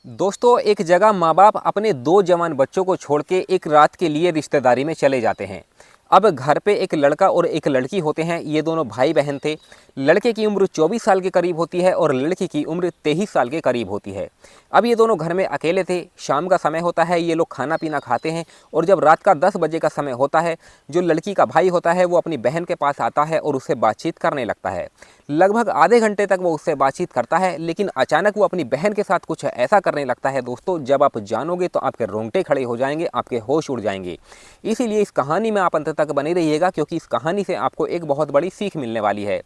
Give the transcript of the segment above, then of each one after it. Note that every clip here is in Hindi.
दोस्तों, एक जगह माँ बाप अपने दो जवान बच्चों को छोड़ के एक रात के लिए रिश्तेदारी में चले जाते हैं। अब घर पे एक लड़का और एक लड़की होते हैं। ये दोनों भाई बहन थे। लड़के की उम्र 24 साल के करीब होती है और लड़की की उम्र 23 साल के करीब होती है। अब ये दोनों घर में अकेले थे। शाम का समय होता है, ये लोग खाना पीना खाते हैं और जब रात का 10 बजे का समय होता है, जो लड़की का भाई होता है वो अपनी बहन के पास आता है और उससे बातचीत करने लगता है। लगभग आधे घंटे तक वो उससे बातचीत करता है, लेकिन अचानक वो अपनी बहन के साथ कुछ ऐसा करने लगता है दोस्तों, जब आप जानोगे तो आपके रोंगटे खड़े हो जाएंगे, आपके होश उड़ जाएंगे। इसीलिए इस कहानी में आप अंत तक बने रहिएगा, क्योंकि इस कहानी से आपको एक बहुत बड़ी सीख मिलने वाली है।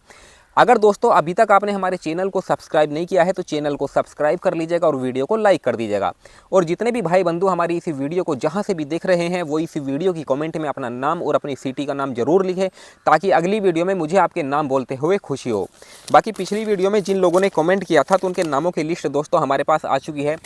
अगर दोस्तों अभी तक आपने हमारे चैनल को सब्सक्राइब नहीं किया है तो चैनल को सब्सक्राइब कर लीजिएगा और वीडियो को लाइक कर दीजिएगा। और जितने भी भाई बंधु हमारी इसी वीडियो को जहां से भी देख रहे हैं, वो इस वीडियो की कमेंट में अपना नाम और अपनी सिटी का नाम जरूर लिखें, ताकि अगली वीडियो में मुझे आपके नाम बोलते हुए खुशी हो। बाकी पिछली वीडियो में जिन लोगों ने कमेंट किया था तो उनके नामों की लिस्ट दोस्तों हमारे पास आ चुकी है।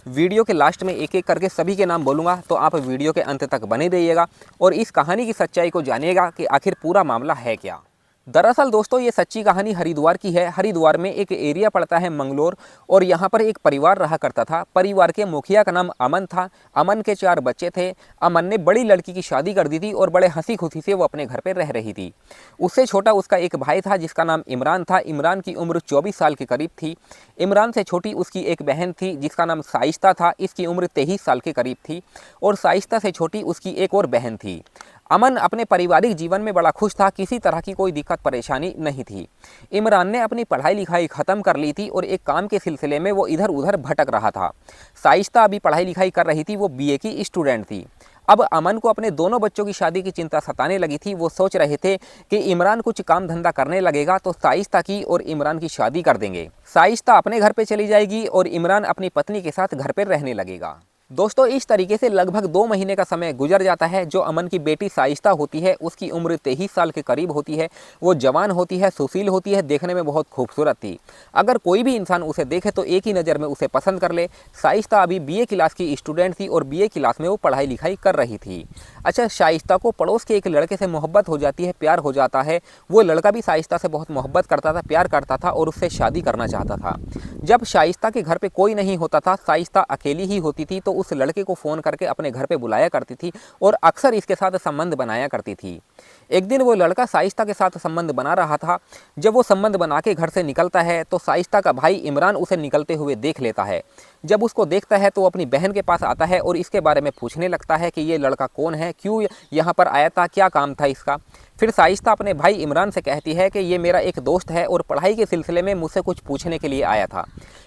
वीडियो के लास्ट में एक एक करके सभी के नाम बोलूँगा, तो आप वीडियो के अंत तक बने रहिएगा और इस कहानी की सच्चाई को जानिएगा कि आखिर पूरा मामला है क्या। दरअसल दोस्तों ये सच्ची कहानी हरिद्वार की है। हरिद्वार में एक एरिया पड़ता है मंगलोर, और यहाँ पर एक परिवार रहा करता था। परिवार के मुखिया का नाम अमन था। अमन के 4 बच्चे थे। अमन ने बड़ी लड़की की शादी कर दी थी और बड़े हंसी खुशी से वो अपने घर पर रह रही थी। उससे छोटा उसका एक भाई था जिसका नाम इमरान था। इमरान की उम्र 24 साल के करीब थी। इमरान से छोटी उसकी एक बहन थी जिसका नाम साइस्ता था। इसकी उम्र 23 साल के करीब थी और साइस्ता से छोटी उसकी एक और बहन थी। अमन अपने पारिवारिक जीवन में बड़ा खुश था। किसी तरह की कोई दिक्कत परेशानी नहीं थी। इमरान ने अपनी पढ़ाई लिखाई ख़त्म कर ली थी और एक काम के सिलसिले में वो इधर उधर भटक रहा था। साइस्ता अभी पढ़ाई लिखाई कर रही थी, वो बीए की स्टूडेंट थी। अब अमन को अपने दोनों बच्चों की शादी की चिंता सताने लगी थी। वो सोच रहे थे कि इमरान कुछ काम धंधा करने लगेगा तो साइस्ता की और इमरान की शादी कर देंगे। साइस्ता अपने घर पे चली जाएगी और इमरान अपनी पत्नी के साथ घर पर रहने लगेगा। दोस्तों इस तरीके से लगभग 2 महीने का समय गुजर जाता है। जो अमन की बेटी साइस्ता होती है उसकी उम्र 23 साल के करीब होती है। वो जवान होती है, सुशील होती है, देखने में बहुत खूबसूरत थी। अगर कोई भी इंसान उसे देखे तो एक ही नज़र में उसे पसंद कर ले। साइस्ता अभी बीए क्लास की स्टूडेंट थी और बीए क्लास में वो पढ़ाई लिखाई कर रही थी। अच्छा, साइस्ता को पड़ोस के एक लड़के से मोहब्बत हो जाती है, प्यार हो जाता है। वो लड़का भी साइस्ता से बहुत मोहब्बत करता था, प्यार करता था और उससे शादी करना चाहता था। जब साइस्ता के घर पे कोई नहीं होता था, साइस्ता अकेली ही होती थी, तो उस लड़के को फ़ोन करके अपने घर पे बुलाया करती थी और अक्सर इसके साथ संबंध बनाया करती थी। एक दिन वो लड़का साइस्ता के साथ संबंध बना रहा था। जब वो संबंध बना के घर से निकलता है तो साइस्ता का भाई इमरान उसे निकलते हुए देख लेता है। जब उसको देखता है तो वो अपनी बहन के पास आता है और इसके बारे में पूछने लगता है कि ये लड़का कौन है, क्यों यहाँ पर आया था, क्या काम था इसका। फिर साइस्ता अपने भाई इमरान से कहती है कि ये मेरा एक दोस्त है और पढ़ाई के सिलसिले में मुझसे कुछ पूछने के लिए आया था।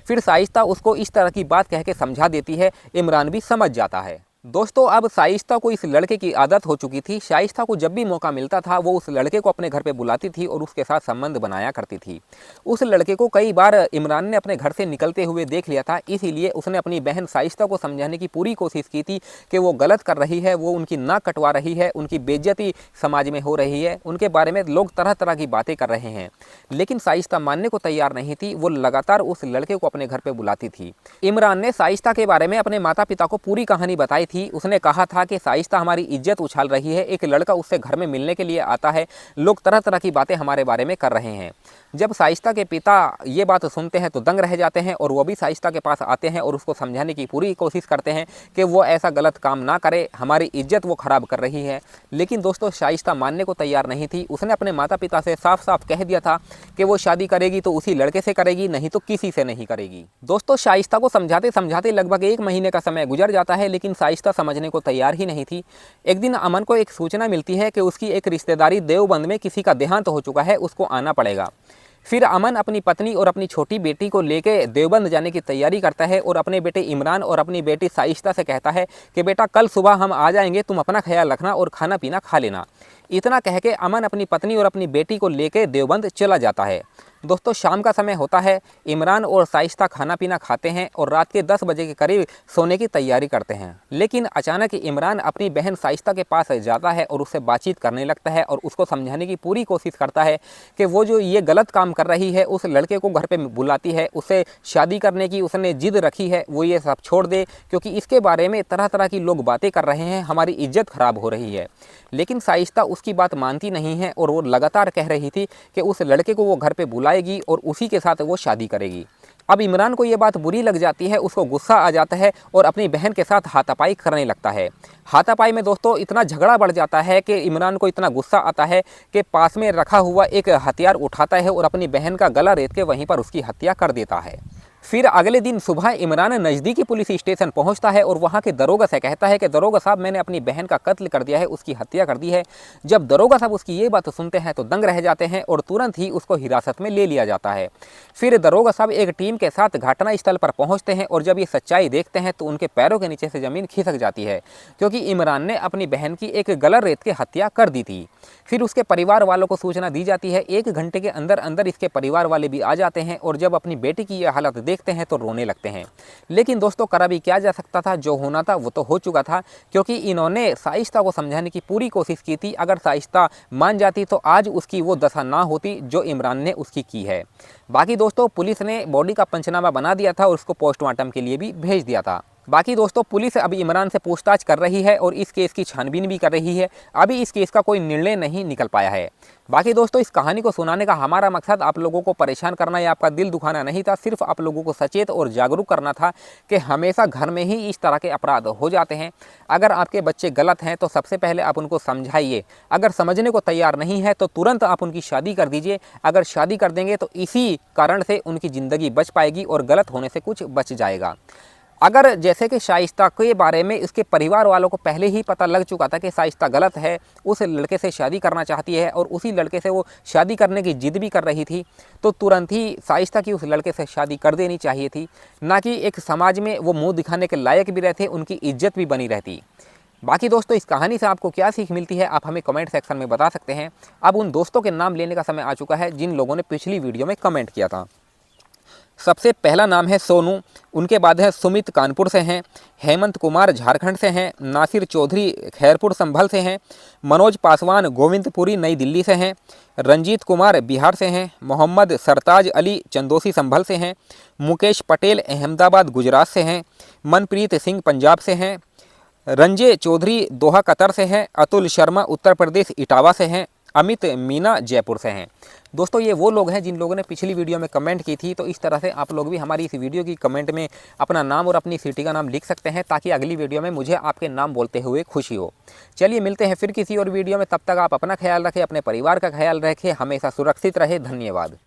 फिर साइस्ता उसको इस तरह की बात कह के समझा देती है। इमरान भी समझ जाता है। दोस्तों अब साइस्ता को इस लड़के की आदत हो चुकी थी। साइस्ता को जब भी मौका मिलता था वो उस लड़के को अपने घर पे बुलाती थी और उसके साथ संबंध बनाया करती थी। उस लड़के को कई बार इमरान ने अपने घर से निकलते हुए देख लिया था, इसीलिए उसने अपनी बहन साइस्ता को समझाने की पूरी कोशिश की थी कि वो गलत कर रही है, वो उनकी नाक कटवा रही है, उनकी बेइज्जती समाज में हो रही है, उनके बारे में लोग तरह तरह की बातें कर रहे हैं। लेकिन साइस्ता मानने को तैयार नहीं थी। वो लगातार उस लड़के को अपने घर पर बुलाती थी। इमरान ने साइस्ता के बारे में अपने माता पिता को पूरी कहानी बताई थी। उसने कहा था कि साइस्ता हमारी इज्जत उछाल रही है, एक लड़का उससे घर में मिलने के लिए आता है, लोग तरह तरह की बातें हमारे बारे में कर रहे हैं। जब साइस्ता के पिता ये बात सुनते हैं तो दंग रह जाते हैं और वो भी साइस्ता के पास आते हैं और उसको समझाने की पूरी कोशिश करते हैं कि वो ऐसा गलत काम ना करे, हमारी इज्जत वो ख़राब कर रही है। लेकिन दोस्तों साइस्ता मानने को तैयार नहीं थी। उसने अपने माता पिता से साफ साफ कह दिया था कि वो शादी करेगी तो उसी लड़के से करेगी, नहीं तो किसी से नहीं करेगी। दोस्तों साइस्ता को समझाते समझाते लगभग 1 महीने का समय गुजर जाता है, लेकिन साइस्ता समझने को तैयार ही नहीं थी। एक दिन अमन को एक सूचना मिलती है कि उसकी एक रिश्तेदारी देवबंद में किसी का देहांत हो चुका है, उसको आना पड़ेगा। फिर अमन अपनी पत्नी और अपनी छोटी बेटी को लेके देवबंद जाने की तैयारी करता है और अपने बेटे इमरान और अपनी बेटी साइस्ता से कहता है कि बेटा कल सुबह हम आ जाएंगे, तुम अपना ख्याल रखना और खाना पीना खा लेना। इतना कह के अमन अपनी पत्नी और अपनी बेटी को लेके देवबंद चला जाता है। दोस्तों शाम का समय होता है। इमरान और साइस्ता खाना पीना खाते हैं और रात के 10 बजे के करीब सोने की तैयारी करते हैं। लेकिन अचानक इमरान अपनी बहन साइस्ता के पास जाता है और उससे बातचीत करने लगता है और उसको समझाने की पूरी कोशिश करता है कि वो जो ये गलत काम कर रही है, उस लड़के को घर पे बुलाती है, उससे शादी करने की उसने जिद रखी है, वो ये सब छोड़ दे, क्योंकि इसके बारे में तरह तरह की लोग बातें कर रहे हैं, हमारी इज्जत खराब हो रही है। लेकिन साइस्ता उसकी बात मानती नहीं है और वो लगातार कह रही थी कि उस लड़के को वो घर पे बुलाएगी और उसी के साथ वो शादी करेगी। अब इमरान को ये बात बुरी लग जाती है, उसको गुस्सा आ जाता है और अपनी बहन के साथ हाथापाई करने लगता है। हाथापाई में दोस्तों इतना झगड़ा बढ़ जाता है कि इमरान को इतना गुस्सा आता है कि पास में रखा हुआ एक हथियार उठाता है और अपनी बहन का गला रेत के वहीं पर उसकी हत्या कर देता है। फिर अगले दिन सुबह इमरान नज़दीकी पुलिस स्टेशन पहुंचता है और वहां के दरोगा से कहता है कि दरोगा साहब, मैंने अपनी बहन का कत्ल कर दिया है, उसकी हत्या कर दी है। जब दरोगा साहब उसकी ये बात सुनते हैं तो दंग रह जाते हैं और तुरंत ही उसको हिरासत में ले लिया जाता है। फिर दरोगा साहब एक टीम के साथ घटनास्थल पर पहुँचते हैं और जब ये सच्चाई देखते हैं तो उनके पैरों के नीचे से ज़मीन खिसक जाती है, क्योंकि इमरान ने अपनी बहन की एक गला रेत के हत्या कर दी थी। फिर उसके परिवार वालों को सूचना दी जाती है। 1 घंटे के अंदर अंदर इसके परिवार वाले भी आ जाते हैं और जब अपनी बेटी की यह हालत देखते हैं तो रोने लगते हैं। लेकिन दोस्तों करा भी क्या जा सकता था, जो होना था वो तो हो चुका था, क्योंकि इन्होंने शाइस्ता को समझाने की पूरी कोशिश की थी। अगर शाइस्ता मान जाती तो आज उसकी वो दशा ना होती जो इमरान ने उसकी की है। बाकी दोस्तों पुलिस ने बॉडी का पंचनामा बना दिया था और उसको पोस्टमार्टम के लिए भी भेज दिया था। बाकी दोस्तों पुलिस अभी इमरान से पूछताछ कर रही है और इस केस की छानबीन भी कर रही है। अभी इस केस का कोई निर्णय नहीं निकल पाया है। बाकी दोस्तों इस कहानी को सुनाने का हमारा मकसद आप लोगों को परेशान करना या आपका दिल दुखाना नहीं था, सिर्फ आप लोगों को सचेत और जागरूक करना था कि हमेशा घर में ही इस तरह के अपराध हो जाते हैं। अगर आपके बच्चे गलत हैं तो सबसे पहले आप उनको समझाइए। अगर समझने को तैयार नहीं है तो तुरंत आप उनकी शादी कर दीजिए। अगर शादी कर देंगे तो इसी कारण से उनकी ज़िंदगी बच पाएगी और गलत होने से कुछ बच जाएगा। अगर जैसे कि शाइस्ता के बारे में इसके परिवार वालों को पहले ही पता लग चुका था कि शाइस्ता गलत है, उस लड़के से शादी करना चाहती है और उसी लड़के से वो शादी करने की जिद भी कर रही थी, तो तुरंत ही शाइस्ता की उस लड़के से शादी कर देनी चाहिए थी, ना कि एक समाज में वो मुंह दिखाने के लायक भी रहते, उनकी इज्जत भी बनी रहती। बाकी दोस्तों इस कहानी से आपको क्या सीख मिलती है आप हमें कमेंट सेक्शन में बता सकते हैं। अब उन दोस्तों के नाम लेने का समय आ चुका है जिन लोगों ने पिछली वीडियो में कमेंट किया था। सबसे पहला नाम है सोनू, उनके बाद है सुमित कानपुर से हैं, हेमंत कुमार झारखंड से हैं, नासिर चौधरी खैरपुर संभल से हैं, मनोज पासवान गोविंदपुरी नई दिल्ली से हैं, रंजीत कुमार बिहार से हैं, मोहम्मद सरताज अली चंदोसी संभल से हैं, मुकेश पटेल अहमदाबाद गुजरात से हैं, मनप्रीत सिंह पंजाब से हैं, रंजे चौधरी दोहा कतर से हैं, अतुल शर्मा उत्तर प्रदेश इटावा से हैं, अमित मीना जयपुर से हैं। दोस्तों ये वो लोग हैं जिन लोगों ने पिछली वीडियो में कमेंट की थी, तो इस तरह से आप लोग भी हमारी इस वीडियो की कमेंट में अपना नाम और अपनी सिटी का नाम लिख सकते हैं, ताकि अगली वीडियो में मुझे आपके नाम बोलते हुए खुशी हो। चलिए मिलते हैं फिर किसी और वीडियो में, तब तक आप अपना ख्याल रखें, अपने परिवार का ख्याल रखें, हमेशा सुरक्षित रहे। धन्यवाद।